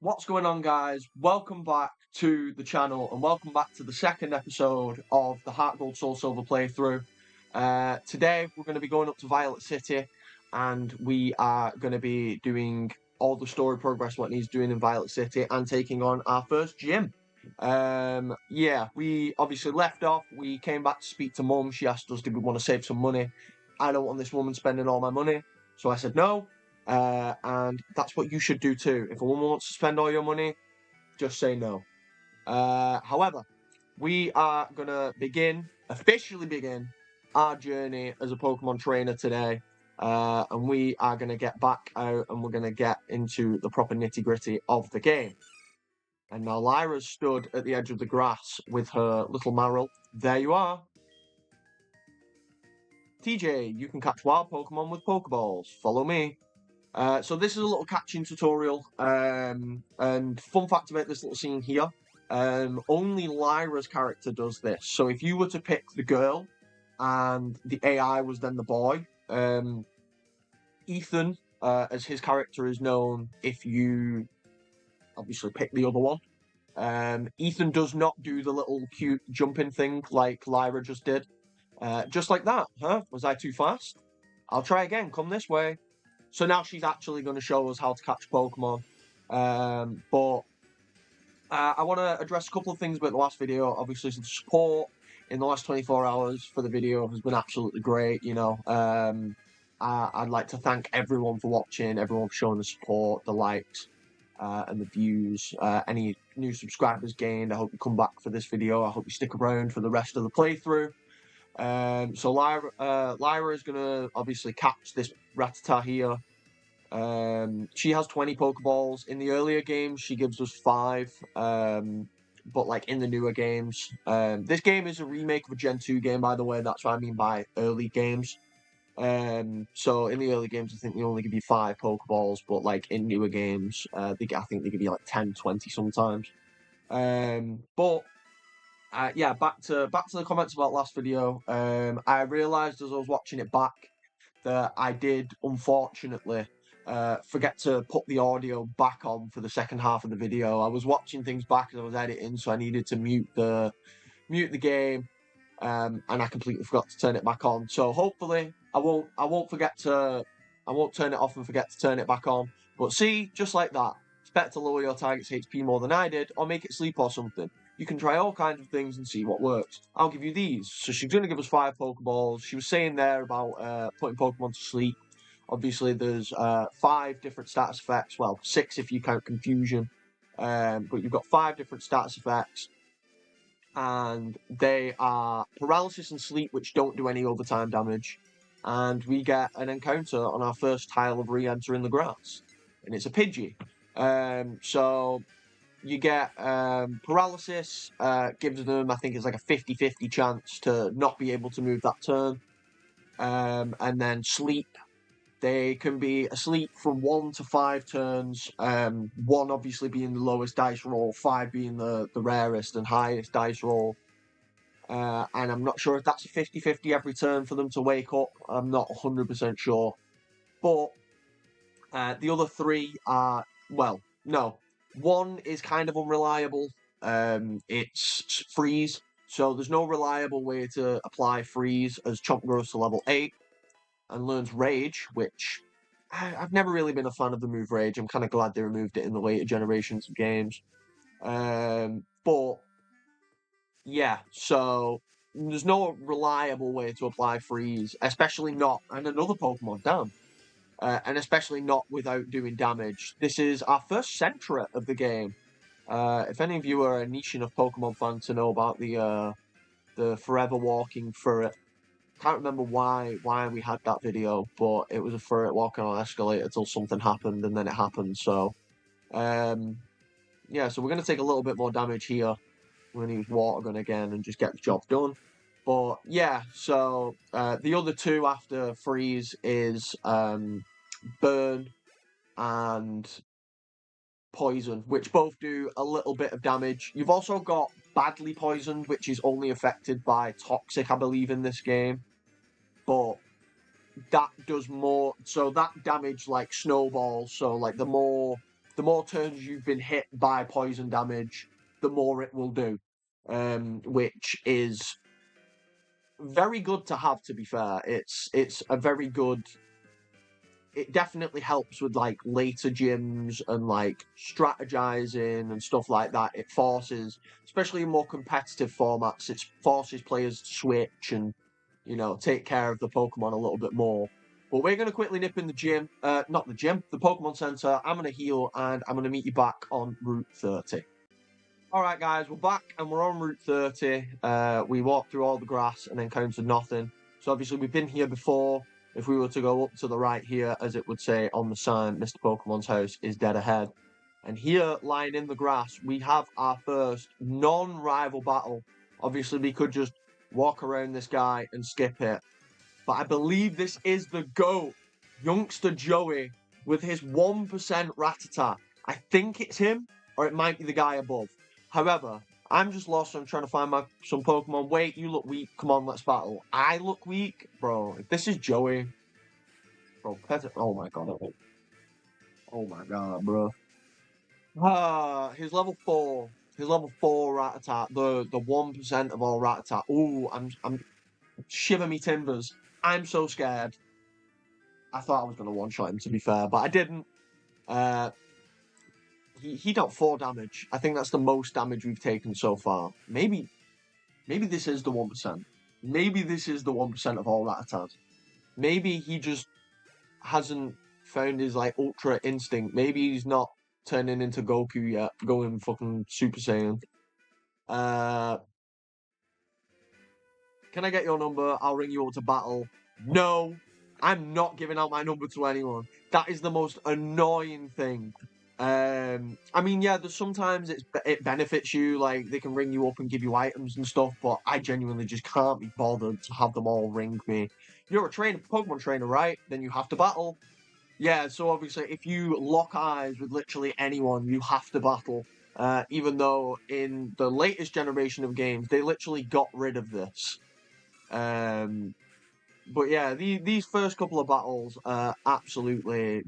What's going on, guys? Welcome back to the channel and welcome back to the second episode of the Heart Gold Soul Silver playthrough. Today we're going to be going up to Violet City and we are going to be doing all the story progress what he's doing in Violet City and taking on our first gym. We obviously left off. We came back to speak to Mum. She asked us, did we want to save some money? I don't want this woman spending all my money. So I said no. And that's what you should do too. If a woman wants to spend all your money, just say no. However, we are going to officially begin our journey as a Pokemon trainer today. And we are going to get back out and we're going to get into the proper nitty gritty of the game. And now Lyra's stood at the edge of the grass with her little Marill. There you are. TJ, you can catch wild Pokemon with Pokeballs. Follow me. So this is a little catching tutorial, and fun fact about this little scene here, only Lyra's character does this. So if you were to pick the girl, and the AI was then the boy, Ethan, as his character is known, if you obviously pick the other one, Ethan does not do the little cute jumping thing like Lyra just did. Just like that, huh? Was I too fast? I'll try again, come this way. So now she's actually going to show us how to catch Pokemon. I want to address a couple of things about the last video. Obviously, the support in the last 24 hours for the video has been absolutely great. I'd like to thank everyone for watching, everyone for showing the support, the likes, and the views. Any new subscribers gained, I hope you come back for this video. I hope you stick around for the rest of the playthrough. So Lyra is going to obviously catch this Rattata here. She has 20 Pokeballs. In the earlier games, she gives us 5. But like in the newer games, this game is a remake of a Gen 2 game, by the way. That's what I mean by early games. So in the early games, I think they only give you 5 Pokeballs, but like in newer games, I think they give you like 10, 20 sometimes. Yeah, back to the comments about last video. I realised as I was watching it back that I did, unfortunately, forget to put the audio back on for the second half of the video. I was watching things back as I was editing, so I needed to mute the game, and I completely forgot to turn it back on. So hopefully, I won't turn it off and forget to turn it back on. But see, just like that, expect to lower your target's HP more than I did, or make it sleep or something. You can try all kinds of things and see what works. I'll give you these. So she's going to give us 5 Pokeballs. She was saying there about putting Pokemon to sleep. Obviously, there's 5 different status effects. Well, 6 if you count Confusion. But you've got 5 different status effects. And they are Paralysis and Sleep, which don't do any overtime damage. And we get an encounter on our first tile of re-entering the grass. And it's a Pidgey. So you get Paralysis, gives them, I think it's like a 50-50 chance to not be able to move that turn. And then Sleep, they can be asleep from 1 to 5 turns, 1 obviously being the lowest dice roll, 5 being the rarest and highest dice roll. And I'm not sure if that's a 50-50 every turn for them to wake up. I'm not 100% sure. But the other 3 are, well, no. 1 is kind of unreliable. It's Freeze. So there's no reliable way to apply Freeze as Chomp grows to level 8 and learns Rage, which I've never really been a fan of the move Rage. I'm kind of glad they removed it in the later generations of games. But yeah, so there's no reliable way to apply Freeze, especially not, and another Pokemon, damn. And especially not without doing damage. This is our first Sentret of the game. If any of you are a niche enough Pokemon fan to know about the forever walking Furret, can't remember why we had that video, but it was a Furret walking on an escalator till something happened, and then it happened. So, yeah, so we're going to take a little bit more damage here. We're going to use Water Gun again and just get the job done. But yeah, so the other 2 after Freeze is Burn and Poison, which both do a little bit of damage. You've also got Badly Poisoned, which is only affected by Toxic, I believe, in this game. But that does more, so that damage like snowballs, so like the more the more turns you've been hit by poison damage, the more it will do, which is very good to have. To be fair, it's a very good. It definitely helps with like later gyms and like strategizing and stuff like that. It forces, especially in more competitive formats, it forces players to switch and take care of the Pokemon a little bit more. But we're going to quickly nip in the gym, not the gym, the Pokemon Center. I'm going to heal and I'm going to meet you back on Route 30. All right, guys, we're back and we're on Route 30. We walked through all the grass and encountered nothing. So obviously we've been here before. If we were to go up to the right here, as it would say on the sign, Mr. Pokemon's house is dead ahead. And here, lying in the grass, we have our first non-rival battle. Obviously, we could just walk around this guy and skip it. But I believe this is the GOAT, Youngster Joey, with his 1% Rattata. I think it's him, or it might be the guy above. However, I'm just lost. I'm trying to find some Pokemon. Wait, you look weak. Come on, let's battle. I look weak? Bro, if this is Joey... Bro, oh my god. Oh my god, bro. His level 4. His level 4 Rattata. The 1% of all Rattata. Ooh, I'm shiver me timbers. I'm so scared. I thought I was going to one-shot him, to be fair, but I didn't. He dealt 4 damage. I think that's the most damage we've taken so far. Maybe this is the 1%. Maybe this is the 1% of all Rattatas. Maybe he just hasn't found his like Ultra Instinct. Maybe he's not turning into Goku yet, going fucking Super Saiyan. Can I get your number? I'll ring you up to battle. No, I'm not giving out my number to anyone. That is the most annoying thing. I mean, yeah, there's sometimes it benefits you, like they can ring you up and give you items and stuff, but I genuinely just can't be bothered to have them all ring me. You're a Pokemon trainer, right? Then you have to battle. Yeah, so obviously if you lock eyes with literally anyone, you have to battle. Even though in the latest generation of games, they literally got rid of this. But yeah, these first couple of battles are absolutely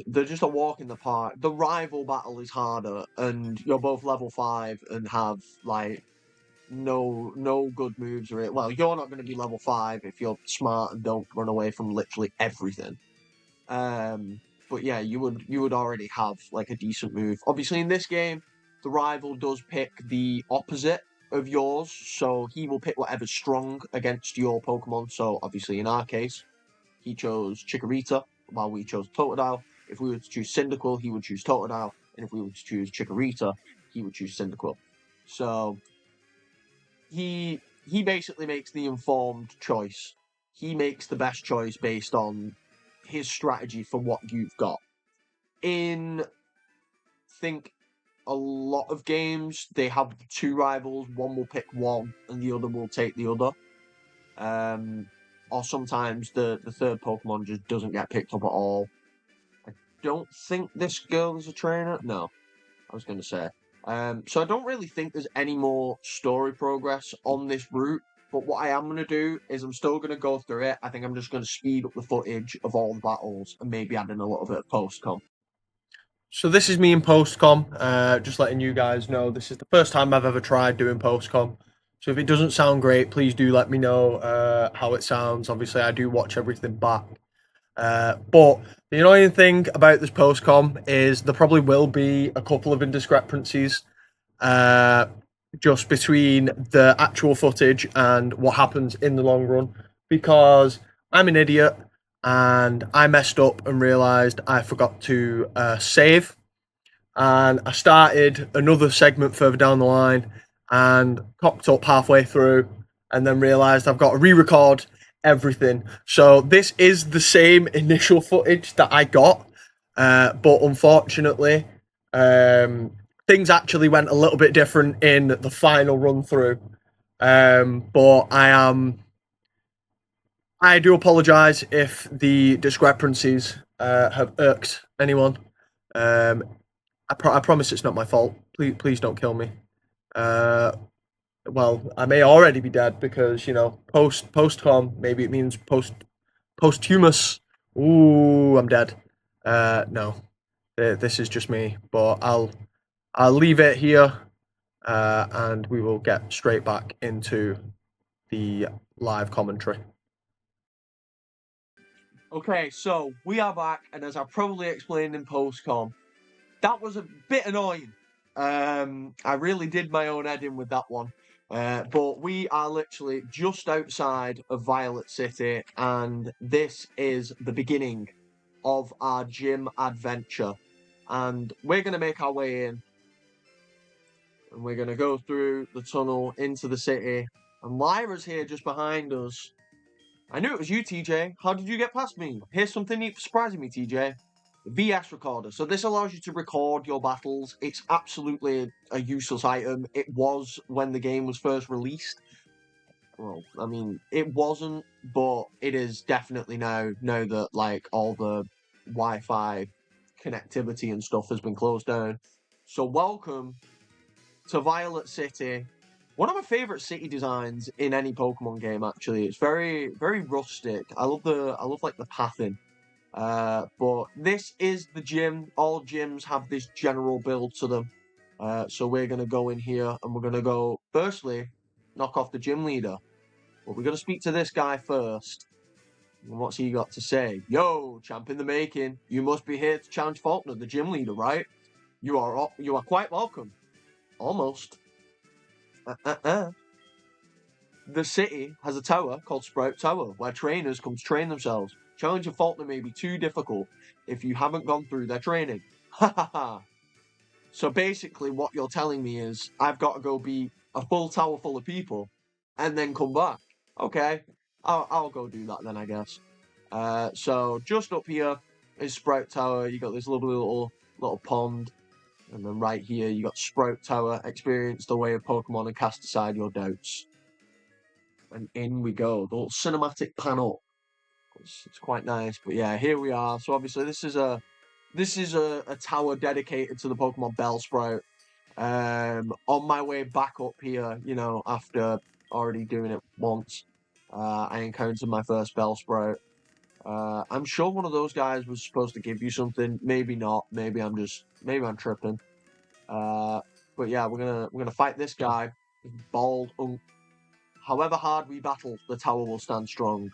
they're just a walk in the park. The rival battle is harder, and you're both level 5 and have like no good moves or it. Well, you're not going to be level 5 if you're smart and don't run away from literally everything. But yeah, you would already have like a decent move. Obviously, in this game, the rival does pick the opposite of yours, so he will pick whatever's strong against your Pokemon. So obviously, in our case, he chose Chikorita, while we chose Totodile. If we were to choose Cyndaquil, he would choose Totodile, and if we were to choose Chikorita, he would choose Cyndaquil. So he basically makes the informed choice. He makes the best choice based on his strategy for what you've got. In, think a lot of games, they have 2 rivals. One will pick one, and the other will take the other. Or sometimes the third Pokemon just doesn't get picked up at all. I don't think this girl is a trainer. No, I was going to say. So I don't really think there's any more story progress on this route. But what I am going to do is I'm still going to go through it. I think I'm just going to speed up the footage of all the battles and maybe add in a little bit of post-com. So this is me in post-com. Just letting you guys know, this is the first time I've ever tried doing post-com. So if it doesn't sound great, please do let me know how it sounds. Obviously, I do watch everything back. But the annoying thing about this post-com is there probably will be a couple of indiscrepancies just between the actual footage and what happens in the long run, because I'm an idiot and I messed up and realised I forgot to save, and I started another segment further down the line and cocked up halfway through and then realised I've got to re-record everything. So this is the same initial footage that I got, but unfortunately things actually went a little bit different in the final run through. But I do apologise if the discrepancies have irked anyone. I promise it's not my fault. Please don't kill me. Well, I may already be dead because, post-com, maybe it means posthumous. Ooh, I'm dead. No. This is just me, but I'll leave it here, and we will get straight back into the live commentary. Okay, so we are back, and as I probably explained in postcom, that was a bit annoying. I really did my own head in with that one. But we are literally just outside of Violet City, and this is the beginning of our gym adventure. And we're going to make our way in, and we're going to go through the tunnel into the city. And Lyra's here just behind us. I knew it was you, TJ. How did you get past me? Here's something neat for surprising me, TJ. VS recorder. So this allows you to record your battles. It's absolutely a useless item. It was when the game was first released. Well, I mean, it wasn't, but it is definitely now that like all the Wi-Fi connectivity and stuff has been closed down. So welcome to Violet City. One of my favorite city designs in any Pokemon game. Actually, it's very rustic. I love like the pathing. But this is the gym. All gyms have this general build to them. So we're going to go in here and we're going to go, firstly, knock off the gym leader. But we're going to speak to this guy first. And what's he got to say? Yo, champ in the making. You must be here to challenge Faulkner, the gym leader, right? You are quite welcome. Almost. The city has a tower called Sprout Tower, where trainers come to train themselves. Challenging Faulkner may be too difficult if you haven't gone through their training. Ha ha ha. So basically what you're telling me is I've got to go beat a full tower full of people and then come back. Okay, I'll go do that then, I guess. So just up here is Sprout Tower. You got this lovely little pond. And then right here you got Sprout Tower. Experience the way of Pokemon and cast aside your doubts. And in we go. The little cinematic panel. It's quite nice. But yeah, here we are. So obviously this is a tower dedicated to the Pokemon Bellsprout. On my way back up here, you know, after already doing it once, I encountered my first Bellsprout. I'm sure one of those guys was supposed to give you something. Maybe not. Maybe I'm tripping. But yeah, we're gonna fight this guy. Bald. However hard we battle, the tower will stand strong.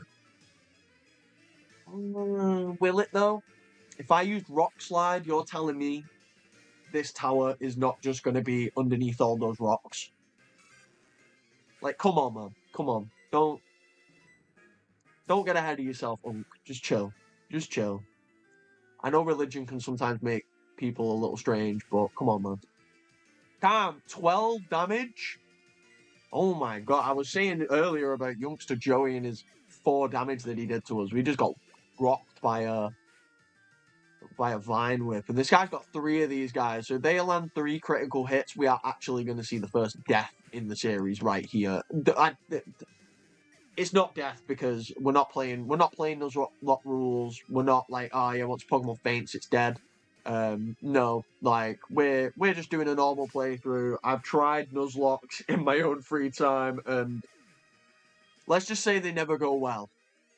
Will it though? If I used Rock Slide, you're telling me this tower is not just going to be underneath all those rocks? Like, come on, man. Come on. Don't get ahead of yourself, Unk. Just chill. Just chill. I know religion can sometimes make people a little strange, but come on, man. Damn, 12 damage? Oh my god, I was saying earlier about youngster Joey and his 4 damage that he did to us. We just got rocked by a vine whip, and this guy's got 3 of these guys. So if they land 3 critical hits, we are actually going to see the first death in the series right here. It's not death because we're not playing those lock rules. We're not like, oh yeah, once Pokemon faints, it's dead. No, like we're just doing a normal playthrough. I've tried Nuzlocke in my own free time, and let's just say they never go well.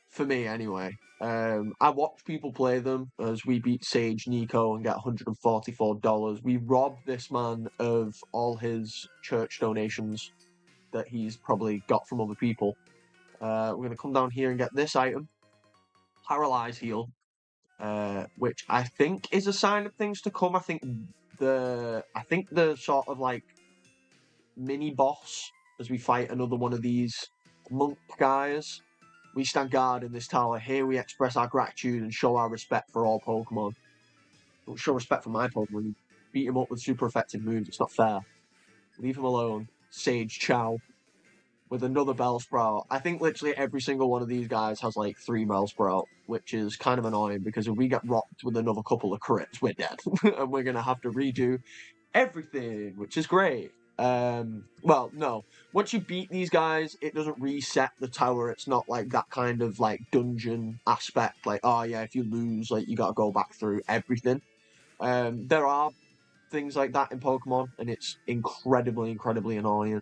For me, anyway. I watch people play them as we beat Sage Nico and get $144. We robbed this man of all his church donations that he's probably got from other people. We're going to come down here and get this item. Paralyze Heal. Which I think is a sign of things to come. I think the sort of like mini boss as we fight another one of these monk guys. We stand guard in this tower. Here we express our gratitude and show our respect for all Pokemon. Don't show respect for my Pokemon. You beat him up with super effective moves. It's not fair. Leave him alone. Sage Chow with another Bellsprout. I think literally every single one of these guys has like 3 Bellsprout, which is kind of annoying because if we get rocked with another couple of crits, we're dead. And we're going to have to redo everything, which is great. Well, no. Once you beat these guys, it doesn't reset the tower. It's not like that kind of like dungeon aspect. Like, oh yeah, if you lose, like you gotta go back through everything. There are things like that in Pokemon, and it's incredibly annoying.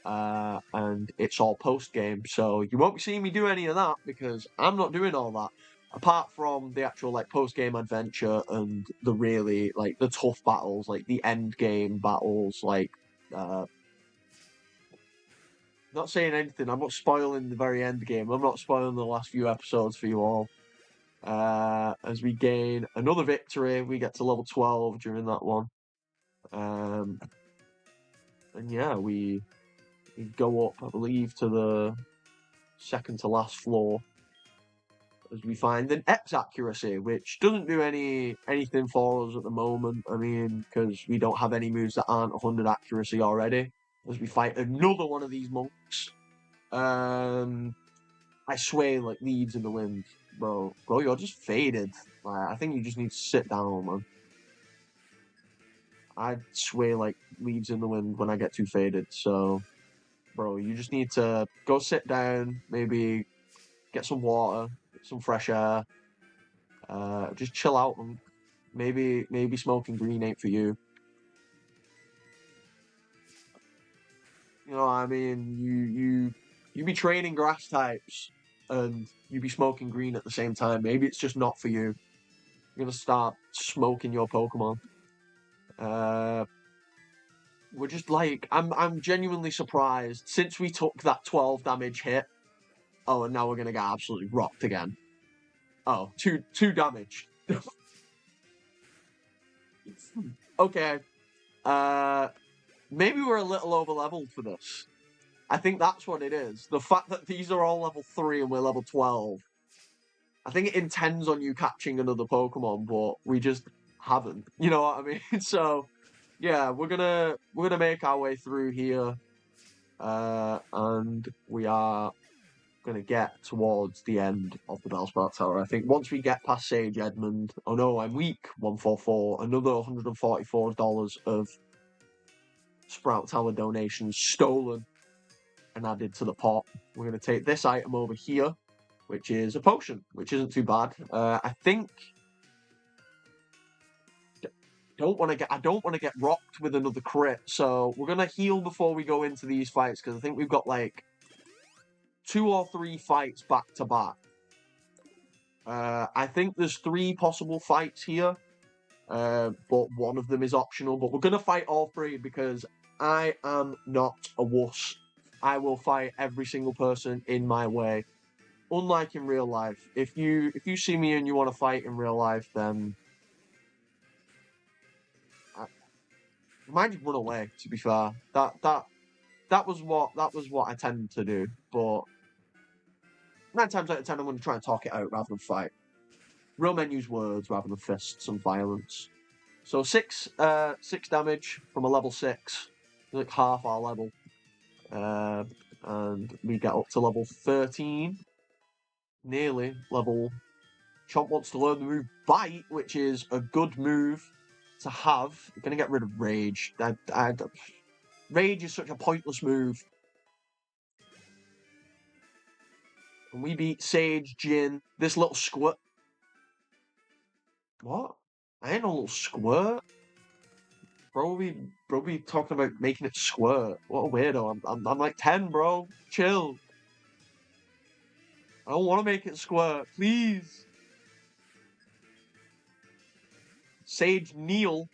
And it's all post game, so you won't be seeing me do any of that because I'm not doing all that. apart from the actual like post-game adventure and the really like the tough battles, like the end game battles, like not saying anything, I'm not spoiling the very end game, I'm not spoiling the last few episodes for you all. As we gain another victory, we get to level 12 during that one. And yeah, we go up, I believe, to the second to last floor as we find an X accuracy, which doesn't do anything for us at the moment. I mean, because we don't have any moves that aren't 100 accuracy already. As we fight another one of these monks. I sway like leaves in the wind, bro. Bro, you're just faded. Like, I think you just need to sit down, man. I sway like leaves in the wind when I get too faded. So, bro, you just need to go sit down, maybe get some water, get some fresh air. Just chill out, and maybe smoking green ain't for you. You know what I mean? You be training grass types and you be smoking green at the same time. Maybe it's just not for you. You're gonna start smoking your Pokemon. We're just like I'm genuinely surprised since we took that 12 damage hit. Oh, and now we're gonna get absolutely rocked again. Oh, two damage. Okay. Maybe we're a little over leveled for this. I think that's what it is. The fact that these are all level 3 and we're level 12. I think it intends on you catching another Pokemon, but we just haven't. You know what I mean? So yeah, we're gonna make our way through here. And we are going to get towards the end of the Bellsprout Tower. I think once we get past Sage Edmund, oh no, I'm weak, 144, another $144 of Sprout Tower donations stolen and added to the pot. We're going to take this item over here, which is a potion, which isn't too bad. I think I don't want to get rocked with another crit, so we're gonna heal before we go into these fights because I think we've got like 2 or 3 fights back to back. I think there's 3 possible fights here, but one of them is optional. But we're going to fight all 3 because I am not a wuss. I will fight every single person in my way. Unlike in real life, if you see me and you want to fight in real life, then I might just run away. To be fair, that was what I tend to do. But 9 times out of 10, I'm going to try and talk it out rather than fight. Real men use words rather than fists and violence. So 6 damage from a level 6, like half our level, and we get up to level 13, nearly level. Chomp wants to learn the move Bite, which is a good move to have. You're gonna get rid of Rage. Rage is such a pointless move. And we beat Sage, Jin, this little squirt. What? I ain't no little squirt. Bro, we talking about making it squirt. What a weirdo. I'm like 10, bro. Chill. I don't want to make it squirt. Please. Sage Neil.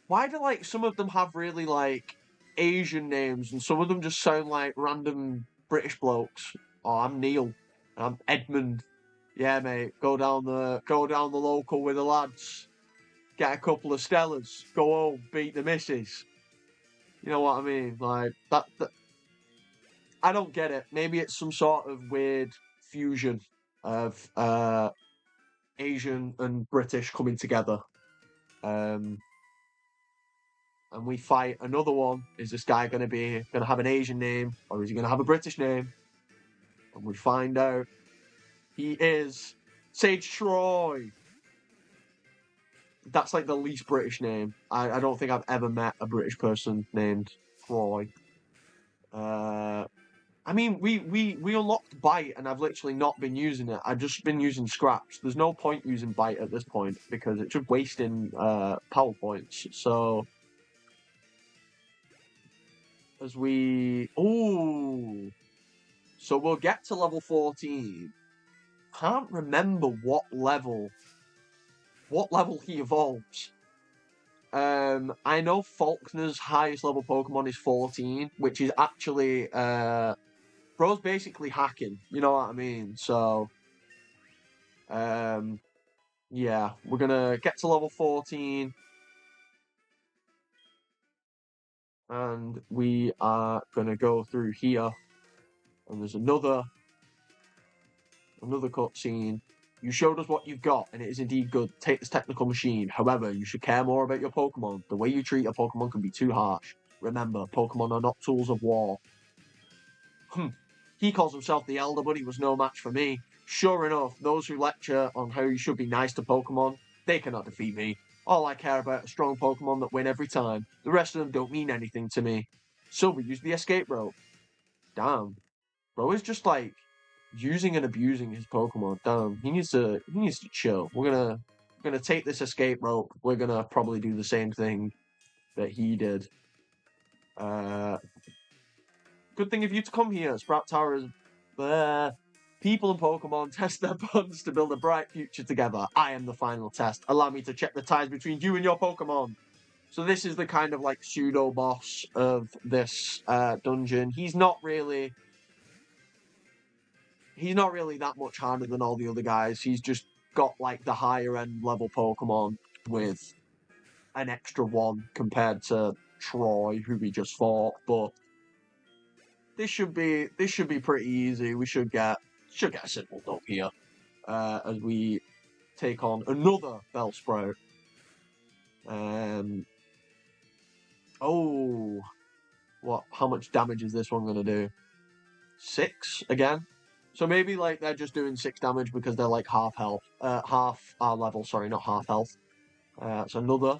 Why do like some of them have really like Asian names and some of them just sound like random British blokes? Oh, I'm Neil. I'm Edmund. Yeah, mate. Go down the local with the lads. Get a couple of Stellas. Go home. Beat the missus. You know what I mean? Like that I don't get it. Maybe it's some sort of weird fusion of Asian and British coming together. And we fight another one. Is this guy going to have an Asian name or is he going to have a British name? And we find out he is Sage Troy. That's like the least British name. I don't think I've ever met a British person named Troy. I mean, we unlocked Bite, and I've literally not been using it. I've just been using Scraps. There's no point using Bite at this point because it's just wasting power points. So as we so we'll get to level 14, can't remember what level he evolves. I know Faulkner's highest level Pokemon is 14, which is actually bro's basically hacking, you know what I mean? So yeah, we're gonna get to level 14. And we are gonna go through here. And there's another cutscene. You showed us what you've got, and it is indeed good. Take this technical machine. However, you should care more about your Pokemon. The way you treat your Pokemon can be too harsh. Remember, Pokemon are not tools of war. He calls himself the Elder, but he was no match for me. Sure enough, those who lecture on how you should be nice to Pokemon, they cannot defeat me. All I care about are strong Pokemon that win every time. The rest of them don't mean anything to me. Silver used the escape rope. Damn. Bro is just like using and abusing his Pokemon. Damn, he needs to chill. We're gonna take this escape rope. We're gonna probably do the same thing that he did. Good thing of you to come here. Sprout Tower is people and Pokemon test their bonds to build a bright future together. I am the final test. Allow me to check the ties between you and your Pokemon. So this is the kind of like pseudo boss of this dungeon. He's not really that much harder than all the other guys. He's just got like the higher end level Pokemon with an extra one compared to Troy, who we just fought. But this should be pretty easy. We should get a simple dub here as we take on another Bellsprout. Oh, how much damage is this one gonna do? 6 again. So maybe like they're just doing 6 damage because they're like half health, half our level. Sorry, not half health. It's another,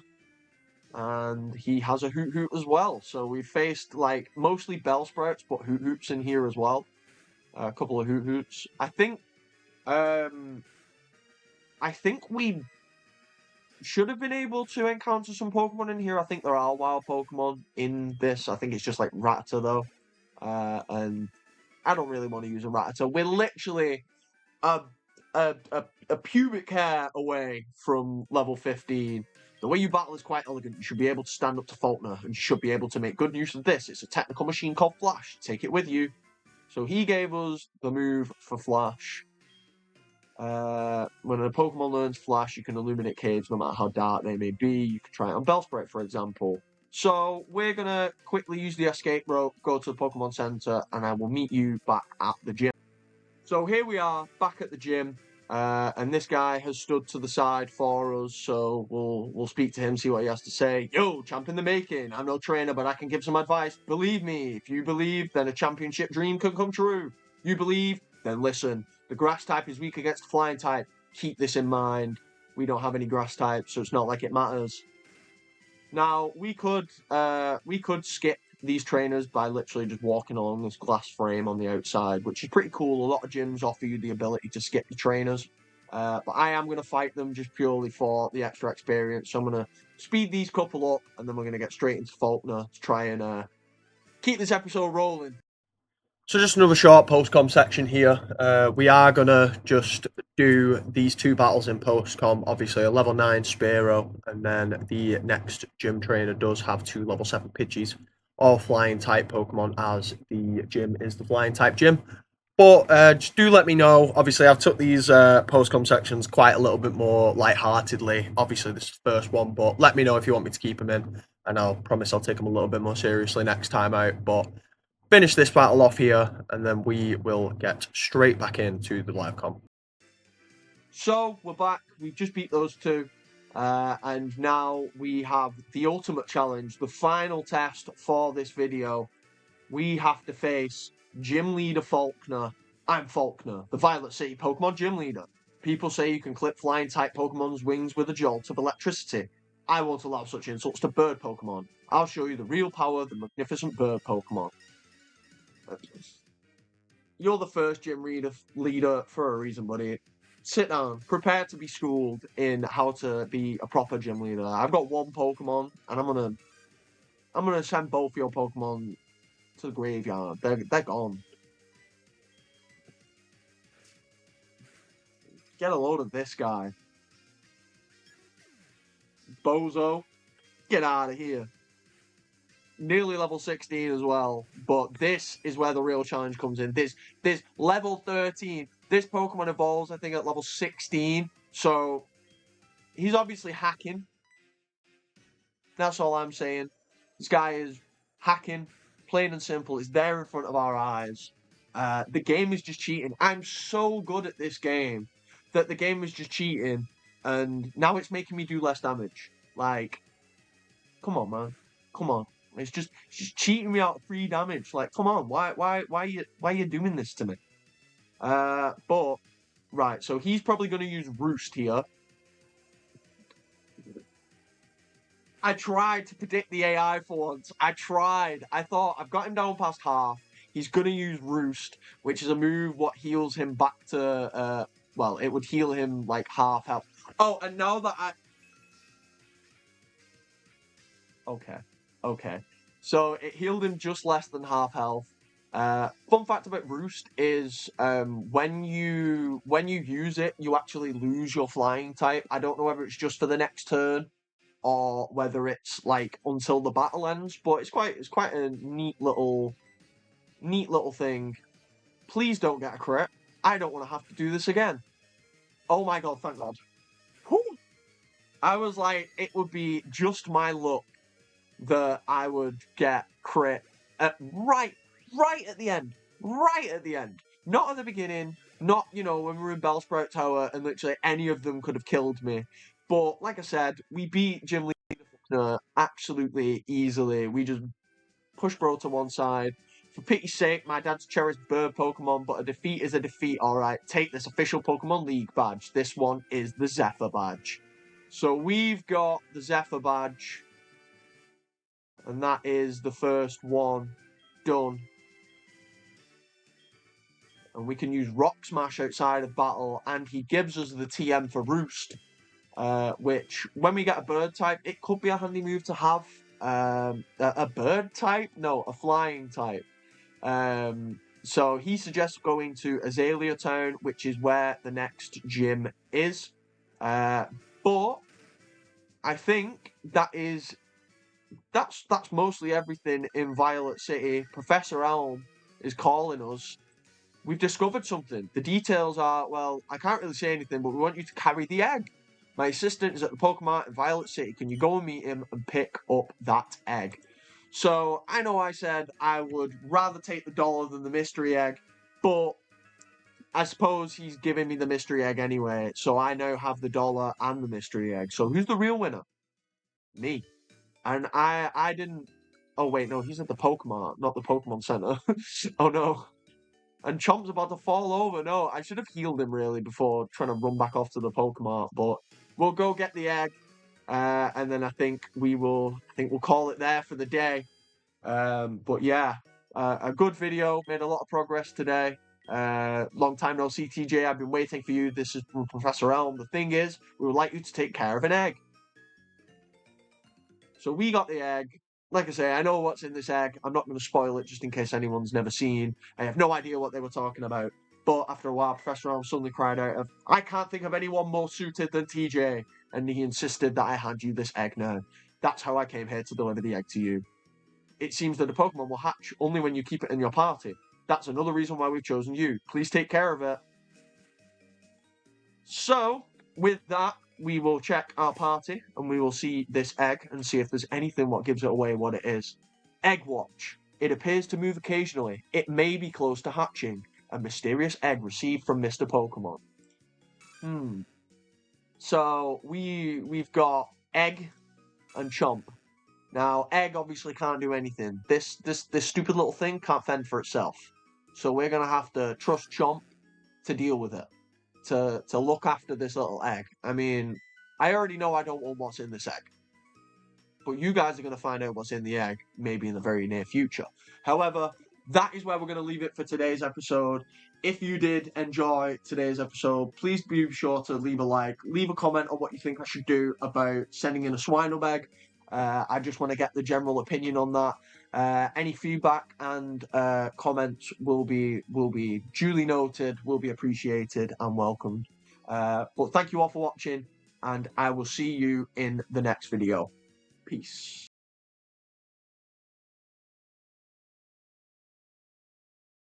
and he has a Hoot Hoot as well. So we faced like mostly Bellsprouts, but Hoot Hoots in here as well. A couple of Hoot Hoots. I think we should have been able to encounter some Pokemon in here. I think there are wild Pokemon in this. I think it's just like Rattata though, and I don't really want to use a Rattata. We're literally a pubic hair away from level 15. The way you battle is quite elegant. You should be able to stand up to Faulkner and should be able to make good use of this. It's a technical machine called Flash. Take it with you. So he gave us the move for Flash. When a Pokemon learns Flash, you can illuminate caves no matter how dark they may be. You can try it on Bellsprout, for example. So we're going to quickly use the escape rope, go to the Pokemon Center, and I will meet you back at the gym. So here we are, back at the gym, and this guy has stood to the side for us, so we'll speak to him, see what he has to say. Yo, champ in the making. I'm no trainer, but I can give some advice. Believe me, if you believe, then a championship dream can come true. You believe, then listen. The grass type is weak against the flying type. Keep this in mind. We don't have any grass types, so it's not like it matters. Now, we could skip these trainers by literally just walking along this glass frame on the outside, which is pretty cool. A lot of gyms offer you the ability to skip the trainers, but I am going to fight them just purely for the extra experience. So I'm going to speed these couple up, and then we're going to get straight into Faulkner to try and keep this episode rolling. So just another short post-com section here. We are going to just do these 2 battles in post-com. Obviously a level 9 Spearow, and then the next gym trainer does have 2 level 7 Pidgeys, all flying type Pokemon, as the gym is the flying type gym. But just do let me know. Obviously I've took these post-com sections quite a little bit more lightheartedly. Obviously this is the first one, but let me know if you want me to keep them in, and I'll promise I'll take them a little bit more seriously next time out. But finish this battle off here, and then we will get straight back into the live comp. So we're back. We've just beat those 2, and now we have the ultimate challenge, the final test for this video. We have to face Gym Leader Faulkner. I'm Faulkner, the Violet City Pokemon Gym Leader. People say you can clip flying type Pokemon's wings with a jolt of electricity. I won't allow such insults to bird Pokemon. I'll show you the real power of the magnificent bird Pokemon. You're the first gym leader for a reason, buddy. Sit down. Prepare to be schooled in how to be a proper gym leader. I've got 1 Pokemon, and I'm gonna send both your Pokemon to the graveyard. They're gone. Get a load of this guy. Bozo. Get out of here. Nearly level 16 as well. But this is where the real challenge comes in. This level 13. This Pokemon evolves, I think, at level 16. So he's obviously hacking. That's all I'm saying. This guy is hacking, plain and simple. It's there in front of our eyes. The game is just cheating. I'm so good at this game that the game is just cheating, and now it's making me do less damage. Like, come on, man, come on. It's just cheating me out of free damage. Like, come on, why are you doing this to me? But right, so he's probably going to use Roost here. I tried to predict the AI for once. I tried. I thought, I've got him down past half. He's going to use Roost, which is a move what heals him back to, well, it would heal him like half health. Oh, and now that I... Okay. So it healed him just less than half health. Fun fact about Roost is when you use it, you actually lose your flying type. I don't know whether it's just for the next turn or whether it's like until the battle ends, but it's quite a neat little thing. Please don't get a crit. I don't want to have to do this again. Oh my god, thank god. Whew. I was like, it would be just my luck that I would get crit at right at the end. Right at the end. Not at the beginning, not, you know, when we were in Bellsprout Tower and literally any of them could have killed me. But like I said, we beat Gym Leader absolutely easily. We just pushed bro to one side. For pity's sake, my dad's cherished bird Pokemon, but a defeat is a defeat, alright. Take this official Pokemon League badge. This one is the Zephyr badge. So we've got the Zephyr badge. And that is the first one done. And we can use Rock Smash outside of battle, and he gives us the TM for Roost. Which, when we get a bird type, it could be a handy move to have. A bird type? No, a flying type. So he suggests going to Azalea Town, which is where the next gym is. But I think that's mostly everything in Violet City. Professor Elm is calling us. We've discovered something. The details are, well, I can't really say anything, but we want you to carry the egg. My assistant is at the Pokemon in Violet City. Can you go and meet him and pick up that egg? So, I know I said I would rather take the dollar than the mystery egg, but I suppose he's giving me the mystery egg anyway, so I now have the dollar and the mystery egg. So, who's the real winner? Me. And I didn't... Oh, wait, no, he's at the Pokemon, not the Pokemon Center. Oh, no. And Chomp's about to fall over. No, I should have healed him, really, before trying to run back off to the Pokemon. But we'll go get the egg. And then I think we'll call it there for the day. But yeah, a good video. Made a lot of progress today. Long time no see, TJ. I've been waiting for you. This is from Professor Elm. The thing is, we would like you to take care of an egg. So we got the egg. Like I say, I know what's in this egg. I'm not going to spoil it just in case anyone's never seen. I have no idea what they were talking about. But after a while, Professor Elm suddenly cried out of, I can't think of anyone more suited than TJ. And he insisted that I hand you this egg now. That's how I came here to deliver the egg to you. It seems that the Pokemon will hatch only when you keep it in your party. That's another reason why we've chosen you. Please take care of it. So, with that, we will check our party and we will see this egg and see if there's anything what gives it away what it is. Egg Watch. It appears to move occasionally. It may be close to hatching. A mysterious egg received from Mr. Pokemon. So we've got Egg and Chomp. Now, Egg obviously can't do anything. This stupid little thing can't fend for itself. So we're gonna have to trust Chomp to deal with it. To look after this little egg. I mean, I already know I don't want what's in this egg. But you guys are going to find out what's in the egg, maybe in the very near future. However, that is where we're going to leave it for today's episode. If you did enjoy today's episode, please be sure to leave a like, leave a comment on what you think I should do about sending in a Swinub egg. I just want to get the general opinion on that. Any feedback and comments will be duly noted, will be appreciated and welcomed. But thank you all for watching, and I will see you in the next video. Peace.